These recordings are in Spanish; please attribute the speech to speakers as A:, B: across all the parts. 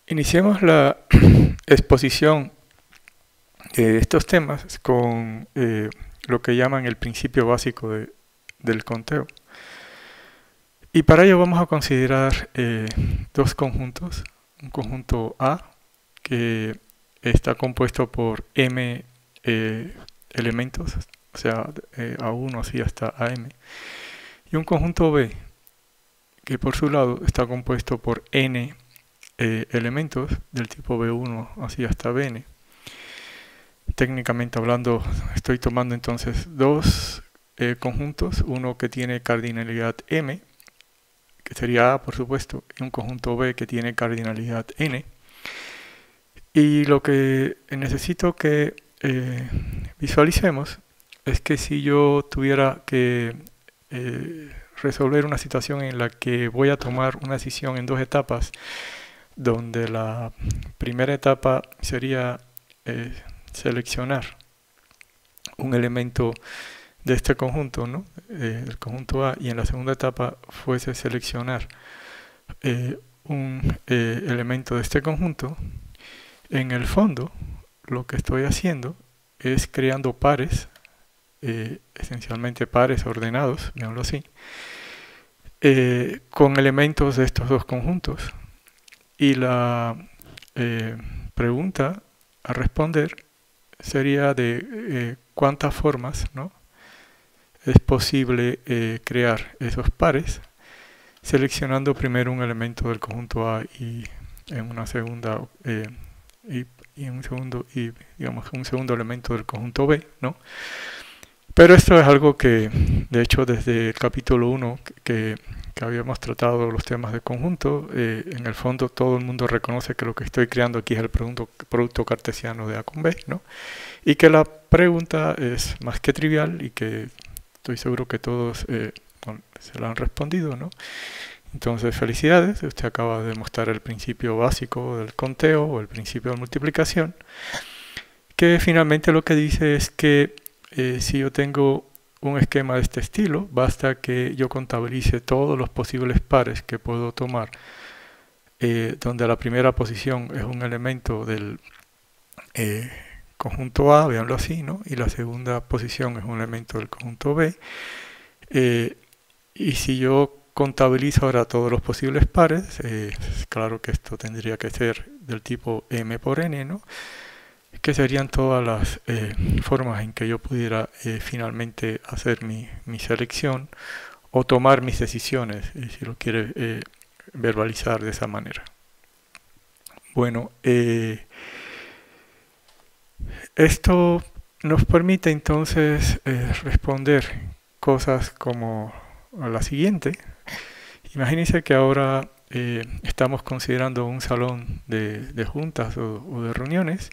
A: Iniciemos la exposición de estos temas con lo que llaman el principio básico del conteo. Y para ello vamos a considerar dos conjuntos. Un conjunto A, que está compuesto por m elementos, o sea, A1 así hasta AM. Y un conjunto B, que por su lado está compuesto por n elementos del tipo B1 así hasta Bn. Técnicamente hablando, estoy tomando entonces dos conjuntos, uno que tiene cardinalidad m, que sería A por supuesto, y un conjunto B que tiene cardinalidad n. Y lo que necesito que visualicemos es que si yo tuviera que resolver una situación en la que voy a tomar una decisión en dos etapas, donde la primera etapa sería seleccionar un elemento de este conjunto, ¿no? El conjunto A, y en la segunda etapa fuese seleccionar un elemento de este conjunto. En el fondo, lo que estoy haciendo es creando pares, esencialmente pares ordenados, veámoslo así, con elementos de estos dos conjuntos. Y la pregunta a responder sería de cuántas formas, ¿no?, es posible crear esos pares, seleccionando primero un elemento del conjunto A y en una segunda digamos un segundo elemento del conjunto B, ¿no? Pero esto es algo que, de hecho, desde el capítulo 1 que habíamos tratado los temas de conjunto, en el fondo todo el mundo reconoce que lo que estoy creando aquí es el producto cartesiano de A con B, ¿no? Y que la pregunta es más que trivial y que estoy seguro que todos se la han respondido, ¿no? Entonces, felicidades, usted acaba de demostrar el principio básico del conteo o el principio de multiplicación, que finalmente lo que dice es que si yo tengo un esquema de este estilo, basta que yo contabilice todos los posibles pares que puedo tomar, donde la primera posición es un elemento del conjunto A, veanlo así, ¿no? Y la segunda posición es un elemento del conjunto B. Y si yo contabilizo ahora todos los posibles pares, claro que esto tendría que ser del tipo m por n, ¿no?, que serían todas las formas en que yo pudiera finalmente hacer mi selección o tomar mis decisiones, si lo quiere verbalizar de esa manera. Bueno, esto nos permite entonces responder cosas como la siguiente. Imagínense que ahora estamos considerando un salón de juntas o de reuniones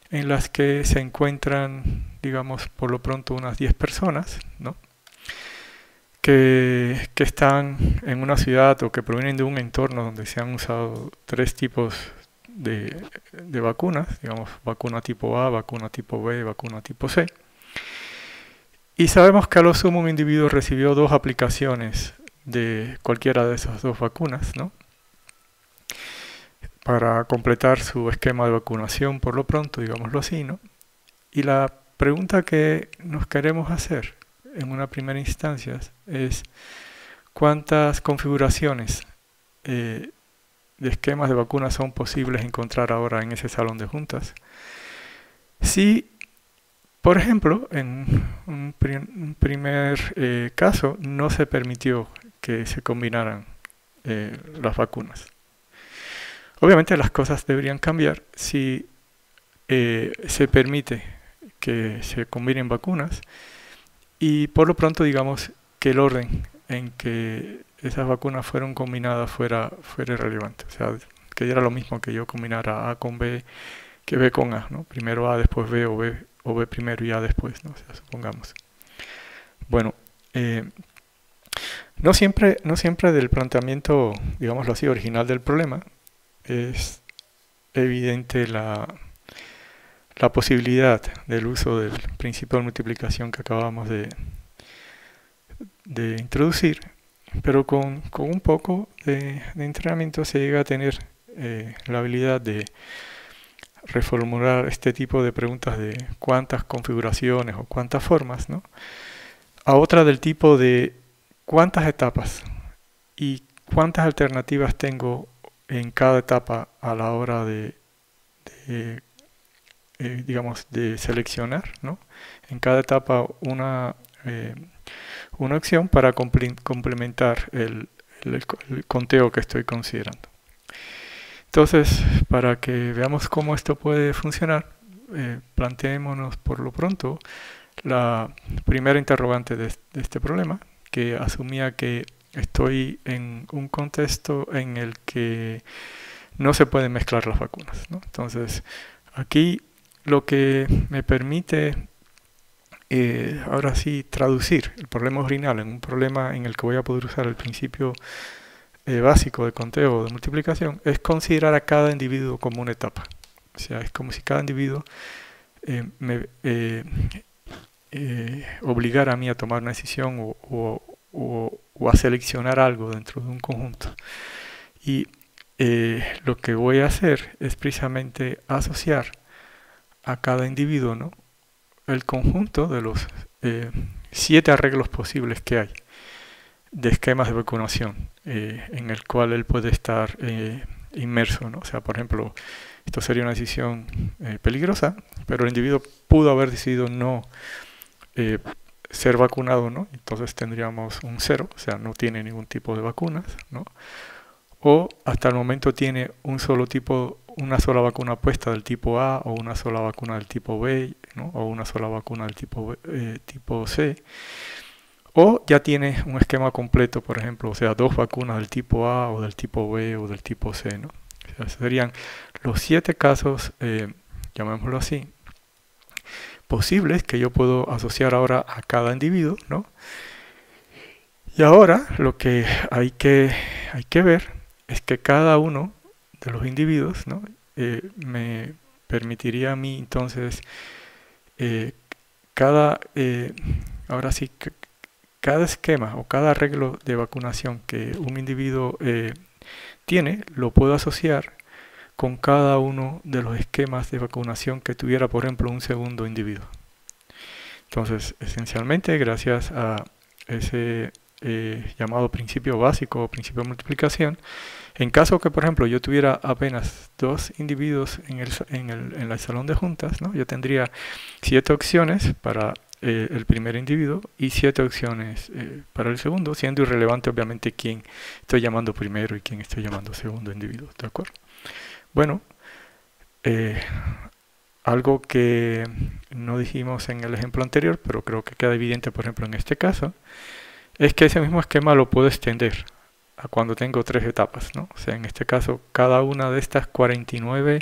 A: en las que se encuentran, digamos, por lo pronto unas 10 personas, ¿no?, que están en una ciudad o que provienen de un entorno donde se han usado tres tipos de vacunas, digamos, vacuna tipo A, vacuna tipo B, vacuna tipo C. Y sabemos que a lo sumo un individuo recibió dos aplicaciones de cualquiera de esas dos vacunas, ¿no?, para completar su esquema de vacunación por lo pronto, digámoslo así, ¿no? Y la pregunta que nos queremos hacer en una primera instancia es cuántas configuraciones de esquemas de vacunas son posibles encontrar ahora en ese salón de juntas. Si, por ejemplo, en un primer caso no se permitió que se combinaran las vacunas. Obviamente las cosas deberían cambiar si se permite que se combinen vacunas y por lo pronto digamos que el orden en que esas vacunas fueron combinadas fuera irrelevante. O sea, que diera lo mismo que yo combinara A con B que B con A, ¿no? Primero A, después B o B primero y A después, ¿no? O sea, supongamos. Bueno, no siempre del planteamiento, digámoslo así, original del problema es evidente la posibilidad del uso del principio de multiplicación que acabamos de introducir, pero con un poco de entrenamiento se llega a tener la habilidad de reformular este tipo de preguntas de cuántas configuraciones o cuántas formas, ¿no? A otra del tipo de cuántas etapas y cuántas alternativas tengo en cada etapa a la hora de, digamos, de seleccionar, ¿no? En cada etapa una opción para complementar el conteo que estoy considerando. Entonces, para que veamos cómo esto puede funcionar, planteémonos por lo pronto la primera interrogante de este problema, que asumía que estoy en un contexto en el que no se pueden mezclar las vacunas, ¿no? Entonces, aquí lo que me permite ahora sí traducir el problema original en un problema en el que voy a poder usar el principio básico de conteo o de multiplicación es considerar a cada individuo como una etapa. O sea, es como si cada individuo me obligara a mí a tomar una decisión o a seleccionar algo dentro de un conjunto. Y lo que voy a hacer es precisamente asociar a cada individuo, ¿no?, el conjunto de los 7 arreglos posibles que hay de esquemas de vacunación en el cual él puede estar inmerso, ¿no? O sea, por ejemplo, esto sería una decisión peligrosa, pero el individuo pudo haber decidido no ser vacunado, ¿no? Entonces tendríamos un 0, o sea, no tiene ningún tipo de vacunas, ¿no? O hasta el momento tiene un solo tipo, una sola vacuna puesta del tipo A, o una sola vacuna del tipo B, ¿no?, o una sola vacuna del tipo C. O ya tiene un esquema completo, por ejemplo, o sea, 2 vacunas del tipo A o del tipo B o del tipo C, ¿no? O sea, serían los 7 casos, llamémoslo así, posibles que yo puedo asociar ahora a cada individuo, ¿no? Y ahora lo que hay que ver es que cada uno de los individuos, ¿no?, me permitiría a mí entonces ahora sí, cada esquema o cada arreglo de vacunación que un individuo tiene, lo puedo asociar con cada uno de los esquemas de vacunación que tuviera, por ejemplo, un segundo individuo. Entonces, esencialmente, gracias a ese llamado principio básico o principio de multiplicación, en caso que, por ejemplo, yo tuviera apenas 2 individuos en el salón de juntas, ¿no?, yo tendría 7 opciones para el primer individuo y 7 opciones para el segundo, siendo irrelevante obviamente quién estoy llamando primero y quién estoy llamando segundo individuo, ¿de acuerdo? Bueno, algo que no dijimos en el ejemplo anterior, pero creo que queda evidente, por ejemplo, en este caso, es que ese mismo esquema lo puedo extender a cuando tengo 3 etapas, ¿no? O sea, en este caso, cada una de estas 49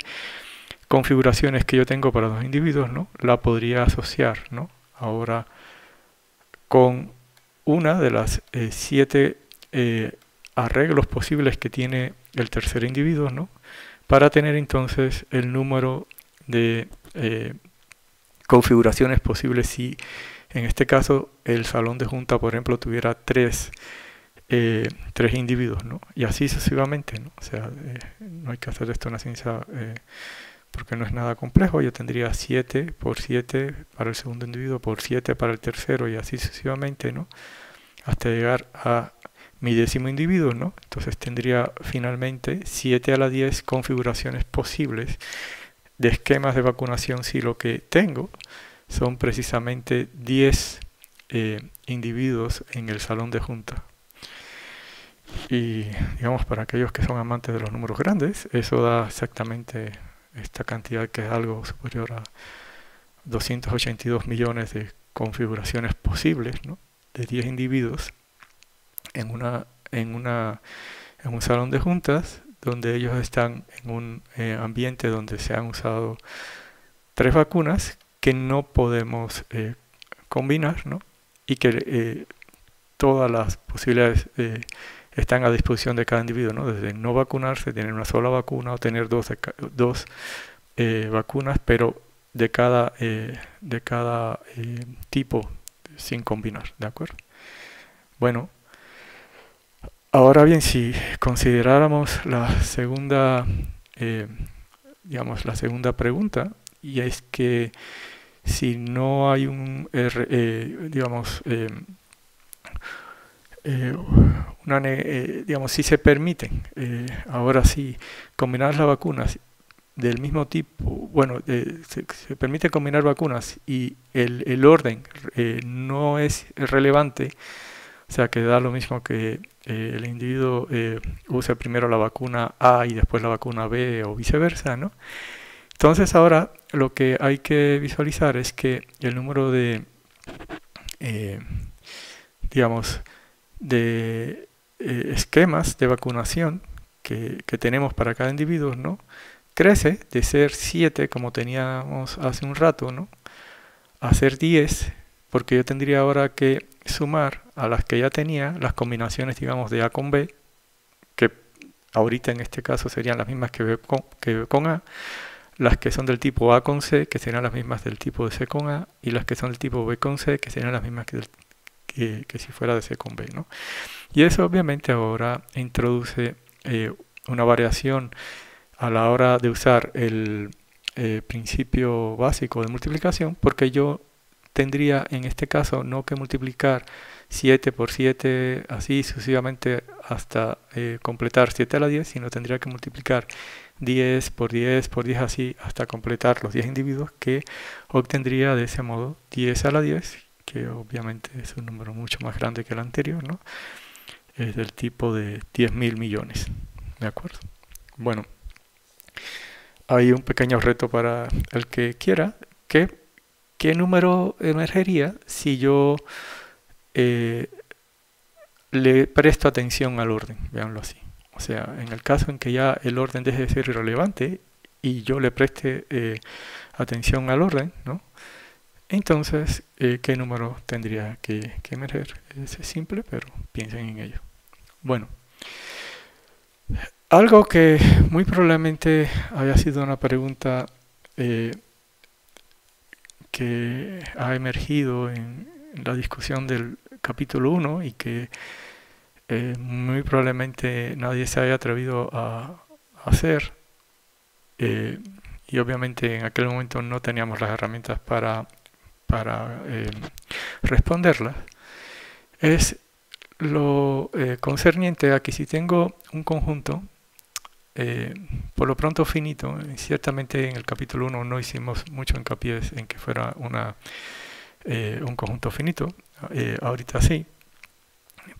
A: configuraciones que yo tengo para 2 individuos, ¿no?, la podría asociar, ¿no?, ahora con una de las 7 arreglos posibles que tiene el tercer individuo, ¿no?, para tener entonces el número de configuraciones posibles si en este caso el salón de junta, por ejemplo, tuviera 3 individuos, ¿no?, y así sucesivamente, ¿no? O sea, no hay que hacer esto una ciencia porque no es nada complejo. Yo tendría 7 por 7 para el segundo individuo, por 7 para el tercero, y así sucesivamente, ¿no?, hasta llegar a mi 10º individuo, ¿no? Entonces tendría finalmente 7 a la 10 configuraciones posibles de esquemas de vacunación si lo que tengo son precisamente 10 individuos en el salón de junta. Y digamos, para aquellos que son amantes de los números grandes, eso da exactamente esta cantidad, que es algo superior a 282 millones de configuraciones posibles, ¿no?, de 10 individuos en un salón de juntas donde ellos están en un ambiente donde se han usado 3 vacunas que no podemos combinar, ¿no?, y que todas las posibilidades están a disposición de cada individuo, ¿no?, desde no vacunarse, tener una sola vacuna, o tener dos vacunas, pero de cada tipo sin combinar, ¿de acuerdo? Bueno, Ahora bien, si consideráramos la segunda, digamos, la segunda pregunta, y es que si no hay un, digamos, digamos, si se permiten, ahora sí, combinar las vacunas del mismo tipo, bueno, se permite combinar vacunas y el orden no es relevante, o sea que da lo mismo que el individuo use primero la vacuna A y después la vacuna B o viceversa, ¿no? Entonces ahora lo que hay que visualizar es que el número de, eh, digamos, de esquemas de vacunación que tenemos para cada individuo, ¿no? Crece de ser 7 como teníamos hace un rato, ¿no? A ser 10, porque yo tendría ahora que sumar a las que ya tenía las combinaciones, digamos, de A con B, que ahorita en este caso serían las mismas que B con A, las que son del tipo A con C, que serían las mismas del tipo de C con A, y las que son del tipo B con C, que serían las mismas que si fuera de C con B, ¿no? Y eso obviamente ahora introduce una variación a la hora de usar el principio básico de multiplicación, porque yo tendría en este caso no que multiplicar 7 por 7 así sucesivamente hasta completar 7 a la 10, sino tendría que multiplicar 10 por 10 por 10 así hasta completar los 10 individuos, que obtendría de ese modo 10 a la 10, que obviamente es un número mucho más grande que el anterior, ¿no? Es del tipo de 10.000 millones, ¿de acuerdo? Bueno, hay un pequeño reto para el que quiera. ¿Qué número emergería si yo eh, le presto atención al orden? Veanlo así. O sea, en el caso en que ya el orden deje de ser irrelevante y yo le preste atención al orden, ¿no? Entonces, ¿qué número tendría que emerger? Es simple, pero piensen en ello. Bueno, algo que muy probablemente haya sido una pregunta que ha emergido en la discusión del capítulo 1 y que muy probablemente nadie se haya atrevido a hacer, y obviamente en aquel momento no teníamos las herramientas para responderlas, es lo concerniente a que si tengo un conjunto por lo pronto finito, ciertamente en el capítulo 1 no hicimos mucho hincapié en que fuera un conjunto finito, ahorita sí,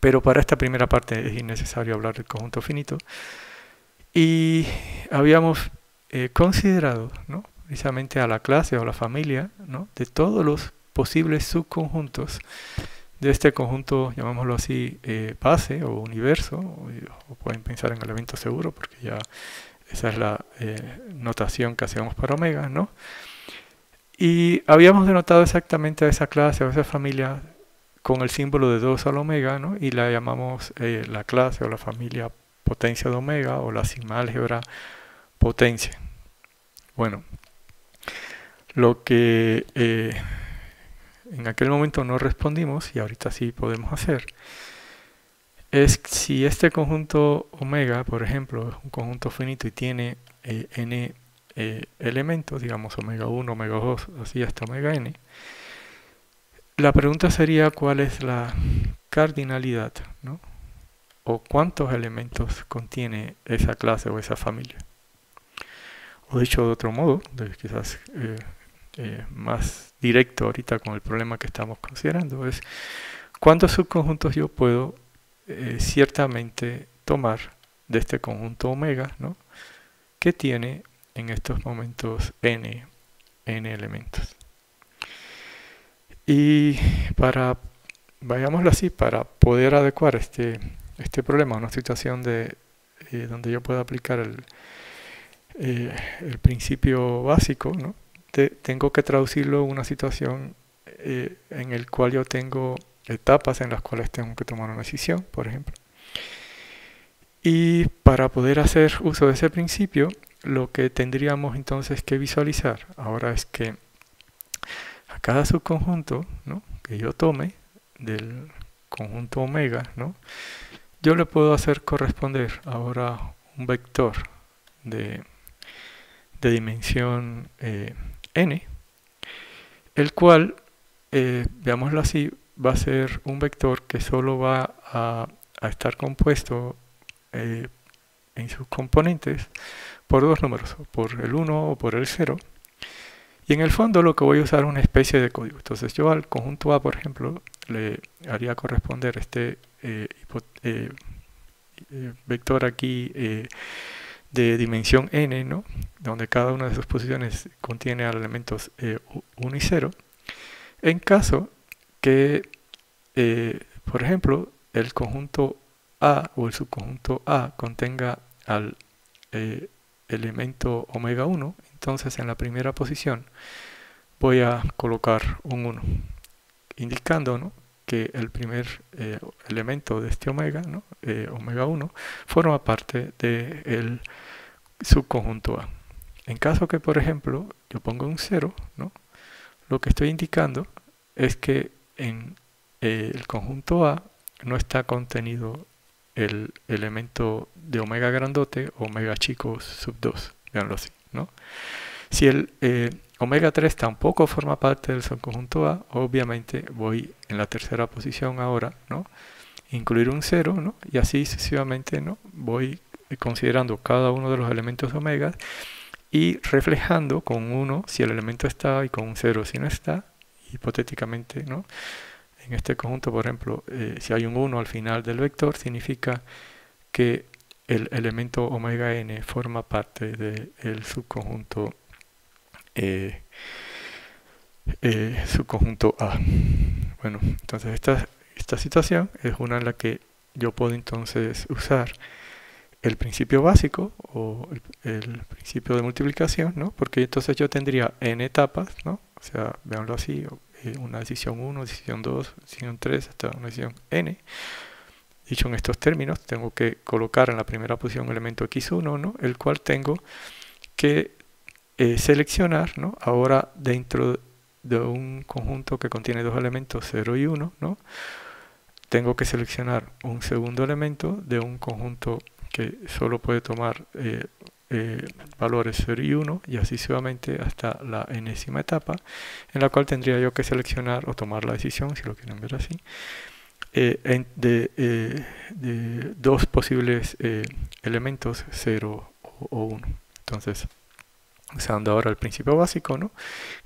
A: pero para esta primera parte es innecesario hablar del conjunto finito. Y habíamos considerado, ¿no?, precisamente a la clase o la familia, ¿no?, de todos los posibles subconjuntos de este conjunto, llamémoslo así, base o universo, o pueden pensar en elemento seguro, porque ya esa es la notación que hacemos para omega, ¿no? Y habíamos denotado exactamente a esa clase o a esa familia con el símbolo de 2 al omega, ¿no? Y la llamamos la clase o la familia potencia de omega, o la sigma álgebra potencia. Bueno, lo que en aquel momento no respondimos, y ahorita sí podemos hacer, es si este conjunto omega, por ejemplo, es un conjunto finito y tiene n elementos, digamos omega 1, omega 2, así hasta omega n, la pregunta sería cuál es la cardinalidad, ¿no?, o cuántos elementos contiene esa clase o esa familia. O dicho de otro modo, quizás más directo ahorita con el problema que estamos considerando, es cuántos subconjuntos yo puedo ciertamente tomar de este conjunto omega, ¿no?, que tiene en estos momentos n elementos. Y vayámoslo así, para poder adecuar este problema a una situación donde yo pueda aplicar el principio básico, ¿no?, tengo que traducirlo en una situación en el cual yo tengo etapas en las cuales tengo que tomar una decisión, por ejemplo. Y para poder hacer uso de ese principio, lo que tendríamos entonces que visualizar ahora es que a cada subconjunto, ¿no?, que yo tome del conjunto omega, ¿no?, yo le puedo hacer corresponder ahora un vector de dimensión n, el cual, veámoslo así, va a ser un vector que solo va a estar compuesto en sus componentes por dos números, por el 1 o por el 0. Y en el fondo lo que voy a usar es una especie de código. Entonces yo al conjunto A, por ejemplo, le haría corresponder este vector aquí de dimensión n, ¿no? Donde cada una de sus posiciones contiene elementos 1 y 0. En caso que, por ejemplo, el conjunto A o el subconjunto A contenga al elemento omega 1, entonces en la primera posición voy a colocar un 1, indicando, ¿no?, que el primer elemento de este omega, ¿no?, omega 1, forma parte del subconjunto A. En caso que, por ejemplo, yo ponga un 0, ¿no?, lo que estoy indicando es que en el conjunto A no está contenido el elemento de omega grandote o omega chico sub 2, veanlo así, ¿no? Si el omega 3 tampoco forma parte del subconjunto A, obviamente voy en la tercera posición ahora, ¿no?, incluir un 0, ¿no?, y así sucesivamente, ¿no?, voy considerando cada uno de los elementos omega y reflejando con 1 si el elemento está y con un 0 si no está, hipotéticamente, ¿no? En este conjunto, por ejemplo, si hay un 1 al final del vector, significa que el elemento omega n forma parte del subconjunto subconjunto A. Bueno, entonces esta situación es una en la que yo puedo entonces usar el principio básico o el principio de multiplicación, ¿no? Porque entonces yo tendría n etapas, ¿no? O sea, veanlo así, una decisión 1, decisión 2, decisión 3, hasta una decisión n. Dicho en estos términos, tengo que colocar en la primera posición un elemento x1, ¿no?, el cual tengo que seleccionar, ¿no?, ahora dentro de un conjunto que contiene dos elementos 0 y 1, ¿no?, tengo que seleccionar un segundo elemento de un conjunto que solo puede tomar valores 0 y 1, y así sucesivamente hasta la enésima etapa, en la cual tendría yo que seleccionar o tomar la decisión, si lo quieren ver así, de dos posibles elementos 0 o 1. Entonces, usando ahora el principio básico, ¿no?,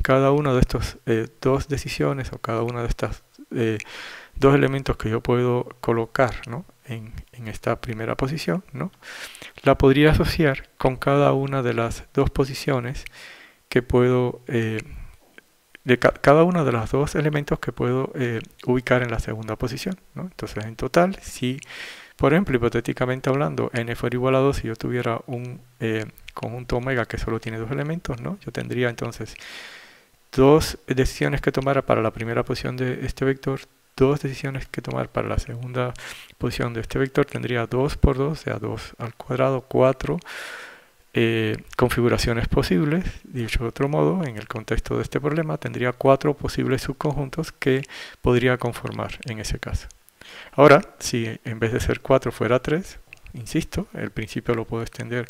A: cada una de estas dos decisiones o cada una de estas dos elementos que yo puedo colocar, ¿no?, en esta primera posición, ¿no?, la podría asociar con cada una de las dos posiciones que puedo, cada uno de los dos elementos que puedo ubicar en la segunda posición, ¿no? Entonces, en total, si, por ejemplo, hipotéticamente hablando, n fuera igual a 2, si yo tuviera un conjunto omega que solo tiene dos elementos, ¿no?, yo tendría entonces dos decisiones que tomar para la primera posición de este vector, dos decisiones que tomar para la segunda posición de este vector, tendría 2 por 2, o sea, 2 al cuadrado, 4 configuraciones posibles. Dicho de otro modo, en el contexto de este problema, tendría 4 posibles subconjuntos que podría conformar en ese caso. Ahora, si en vez de ser 4 fuera 3, insisto, el principio lo puedo extender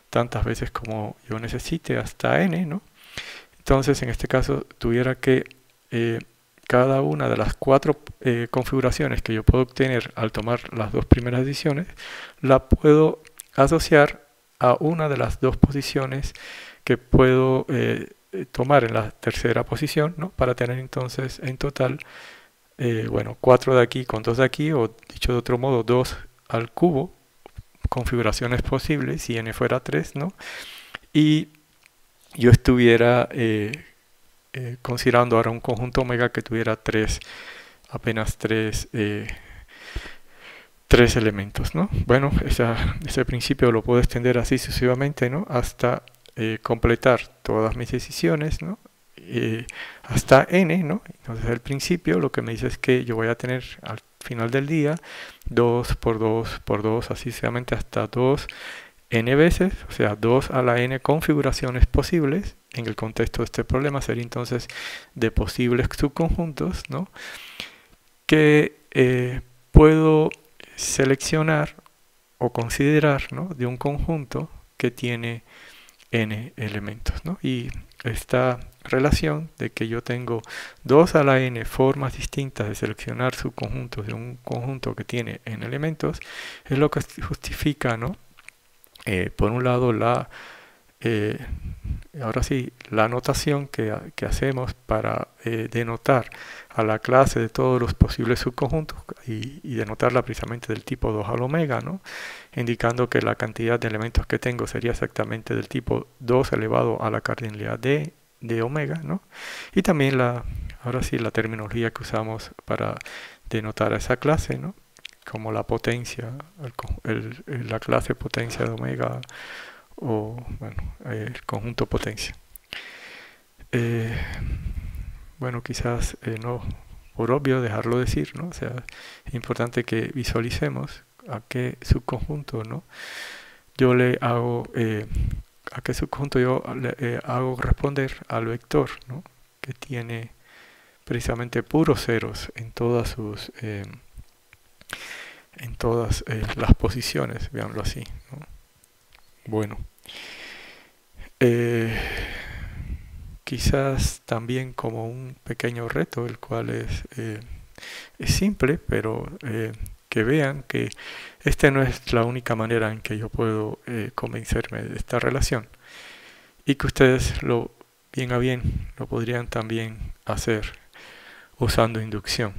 A: tantas veces como yo necesite hasta n, ¿no? Entonces, en este caso, tuviera que cada una de las 4 configuraciones que yo puedo obtener al tomar las dos primeras decisiones, la puedo asociar a una de las dos posiciones que puedo tomar en la tercera posición, ¿no?, para tener entonces en total, bueno, 4 de aquí con 2 de aquí, o dicho de otro modo, 2 al cubo, configuraciones posibles si n fuera 3, ¿no? Y yo estuviera considerando ahora un conjunto omega que tuviera apenas tres elementos, ¿no? Bueno, ese principio lo puedo extender así sucesivamente, ¿no?, hasta completar todas mis decisiones, ¿no?, hasta n, ¿no? Entonces el principio lo que me dice es que yo voy a tener al final del día 2 por 2 por 2, así sucesivamente hasta 2 n veces, o sea, 2 a la n configuraciones posibles. En el contexto de este problema sería entonces de posibles subconjuntos, ¿no?, que puedo seleccionar o considerar, ¿no?, de un conjunto que tiene n elementos, ¿no? Y esta relación de que yo tengo 2 a la n formas distintas de seleccionar subconjuntos de un conjunto que tiene n elementos es lo que justifica, ¿no?, por un lado ahora sí, la notación que hacemos para denotar a la clase de todos los posibles subconjuntos y denotarla precisamente del tipo 2 al omega, ¿no?, indicando que la cantidad de elementos que tengo sería exactamente del tipo 2 elevado a la cardinalidad de omega, ¿no? Y también ahora sí, la terminología que usamos para denotar a esa clase, ¿no?, como la potencia, la clase potencia de omega, o bueno, el conjunto potencia. Bueno, quizás no por obvio dejarlo decir, ¿no? O sea, es importante que visualicemos a qué subconjunto, ¿no?, yo le hago, a qué subconjunto yo le hago responder al vector, ¿no?, que tiene precisamente puros ceros en todas las posiciones, veámoslo así, ¿no? Bueno, quizás también como un pequeño reto, el cual es simple, pero que vean que esta no es la única manera en que yo puedo convencerme de esta relación, y que ustedes bien a bien lo podrían también hacer usando inducción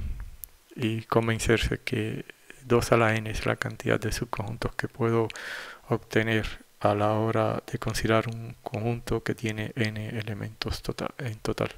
A: y convencerse que 2 a la n es la cantidad de subconjuntos que puedo obtener a la hora de considerar un conjunto que tiene n elementos en total.